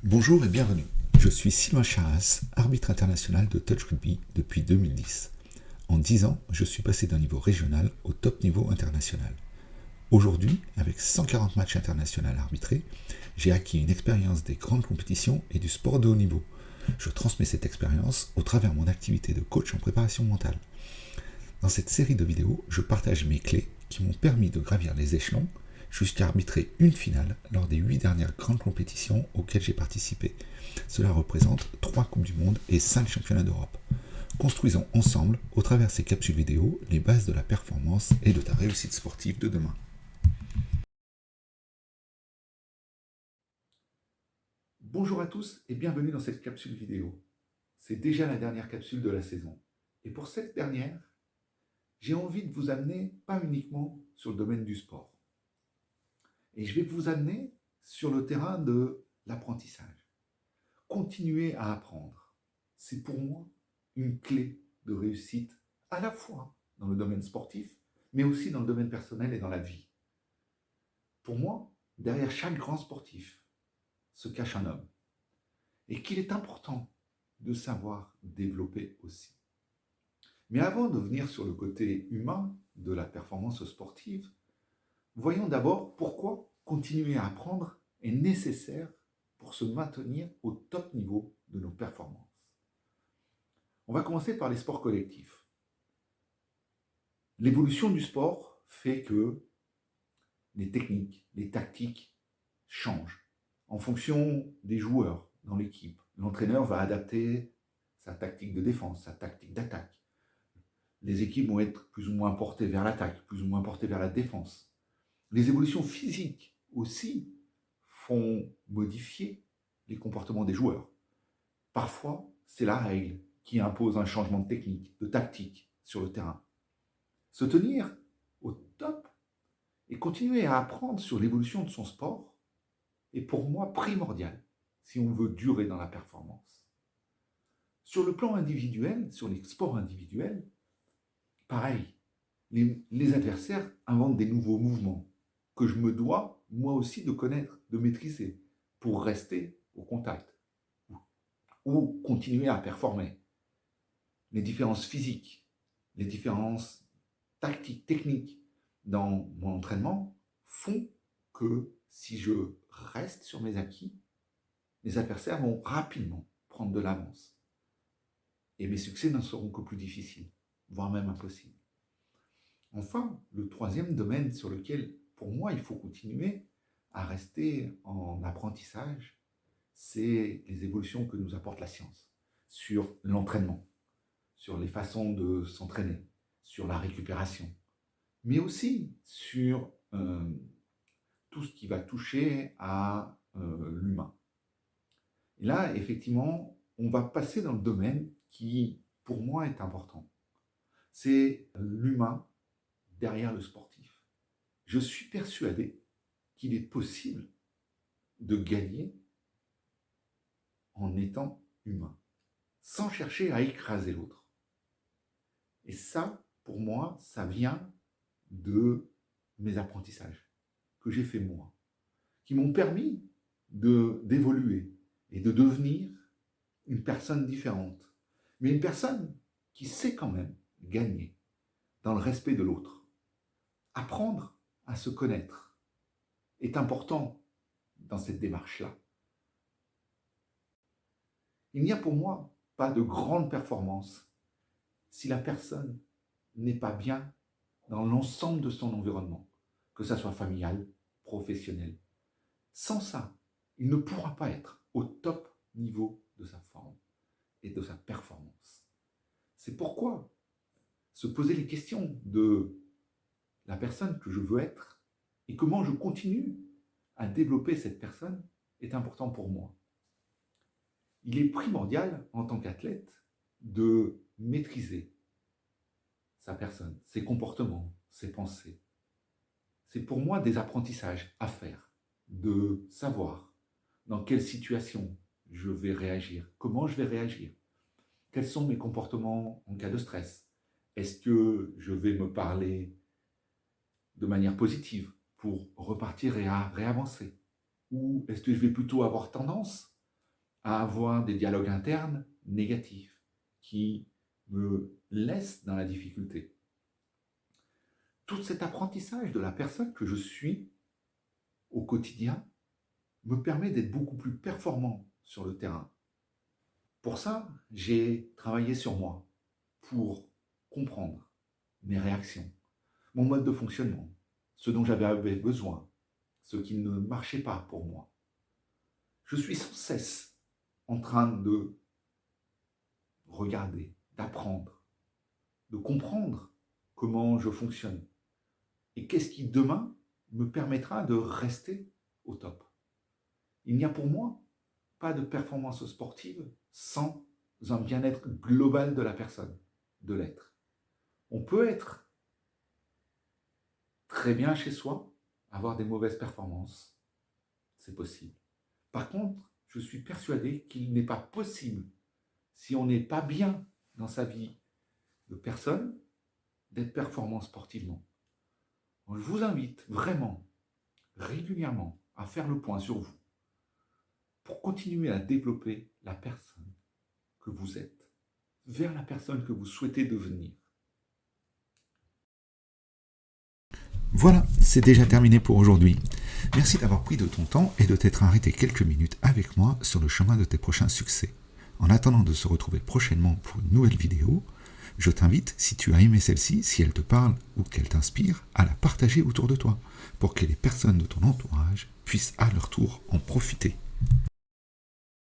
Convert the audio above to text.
Bonjour et bienvenue. Je suis Sylvain Charras, arbitre international de touch rugby depuis 2010. En 10 ans, je suis passé d'un niveau régional au top niveau international. Aujourd'hui, avec 140 matchs internationaux arbitrés, j'ai acquis une expérience des grandes compétitions et du sport de haut niveau. Je transmets cette expérience au travers de mon activité de coach en préparation mentale. Dans cette série de vidéos, je partage mes clés qui m'ont permis de gravir les échelons jusqu'à arbitrer une finale lors des 8 dernières grandes compétitions auxquelles j'ai participé. Cela représente 3 Coupes du Monde et 5 Championnats d'Europe. Construisons ensemble, au travers de ces capsules vidéo, les bases de la performance et de ta réussite sportive de demain. Bonjour à tous et bienvenue dans cette capsule vidéo. C'est déjà la dernière capsule de la saison. Et pour cette dernière, j'ai envie de vous amener pas uniquement sur le domaine du sport. Et je vais vous amener sur le terrain de l'apprentissage. Continuer à apprendre, c'est pour moi une clé de réussite à la fois dans le domaine sportif, mais aussi dans le domaine personnel et dans la vie. Pour moi, derrière chaque grand sportif se cache un homme et qu'il est important de savoir développer aussi. Mais avant de venir sur le côté humain de la performance sportive, voyons d'abord pourquoi continuer à apprendre est nécessaire pour se maintenir au top niveau de nos performances. On va commencer par les sports collectifs. L'évolution du sport fait que les techniques, les tactiques changent en fonction des joueurs dans l'équipe. L'entraîneur va adapter sa tactique de défense, sa tactique d'attaque. Les équipes vont être plus ou moins portées vers l'attaque, plus ou moins portées vers la défense. Les évolutions physiques aussi font modifier les comportements des joueurs. Parfois, c'est la règle qui impose un changement de technique, de tactique sur le terrain. Se tenir au top et continuer à apprendre sur l'évolution de son sport est pour moi primordial si on veut durer dans la performance. Sur le plan individuel, sur les sports individuels, pareil, les adversaires inventent des nouveaux mouvements que je me dois, moi aussi, de connaître, de maîtriser, pour rester au contact ou continuer à performer. Les différences physiques, les différences tactiques, techniques dans mon entraînement font que si je reste sur mes acquis, les adversaires vont rapidement prendre de l'avance. Et mes succès n'en seront que plus difficiles, voire même impossibles. Enfin, le troisième domaine sur lequel, pour moi, il faut continuer à rester en apprentissage, c'est les évolutions que nous apporte la science sur l'entraînement, sur les façons de s'entraîner, sur la récupération, mais aussi sur tout ce qui va toucher à l'humain. Et là, effectivement, on va passer dans le domaine qui, pour moi, est important. C'est l'humain derrière le sportif. Je suis persuadé qu'il est possible de gagner en étant humain, sans chercher à écraser l'autre. Et ça, pour moi, ça vient de mes apprentissages que j'ai fait moi, qui m'ont permis d'évoluer et de devenir une personne différente, mais une personne qui sait quand même gagner dans le respect de l'autre. Apprendre à se connaître est important dans cette démarche-là. Il n'y a pour moi pas de grande performance si la personne n'est pas bien dans l'ensemble de son environnement, que ça soit familial, professionnel. Sans ça, il ne pourra pas être au top niveau de sa forme et de sa performance. C'est pourquoi se poser les questions de la personne que je veux être et comment je continue à développer cette personne est important pour moi. Il est primordial en tant qu'athlète de maîtriser sa personne, ses comportements, ses pensées. C'est pour moi des apprentissages à faire, de savoir dans quelle situation je vais réagir, comment je vais réagir, quels sont mes comportements en cas de stress. Est-ce que je vais me parler de manière positive pour repartir et à réavancer? Ou est-ce que je vais plutôt avoir tendance à avoir des dialogues internes négatifs qui me laissent dans la difficulté. Tout cet apprentissage de la personne que je suis au quotidien me permet d'être beaucoup plus performant sur le terrain. Pour ça, j'ai travaillé sur moi pour comprendre mes réactions, mon mode de fonctionnement, ce dont j'avais besoin, ce qui ne marchait pas pour moi. Je suis sans cesse en train de regarder, d'apprendre, de comprendre comment je fonctionne et qu'est-ce qui demain me permettra de rester au top. Il n'y a pour moi pas de performance sportive sans un bien-être global de la personne, de l'être. On peut être très bien chez soi, avoir des mauvaises performances. C'est possible. Par contre, je suis persuadé qu'il n'est pas possible, si on n'est pas bien dans sa vie de personne, d'être performant sportivement. Donc, je vous invite vraiment, régulièrement, à faire le point sur vous pour continuer à développer la personne que vous êtes vers la personne que vous souhaitez devenir. Voilà, c'est déjà terminé pour aujourd'hui. Merci d'avoir pris de ton temps et de t'être arrêté quelques minutes avec moi sur le chemin de tes prochains succès. En attendant de se retrouver prochainement pour une nouvelle vidéo, je t'invite, si tu as aimé celle-ci, si elle te parle ou qu'elle t'inspire, à la partager autour de toi, pour que les personnes de ton entourage puissent à leur tour en profiter.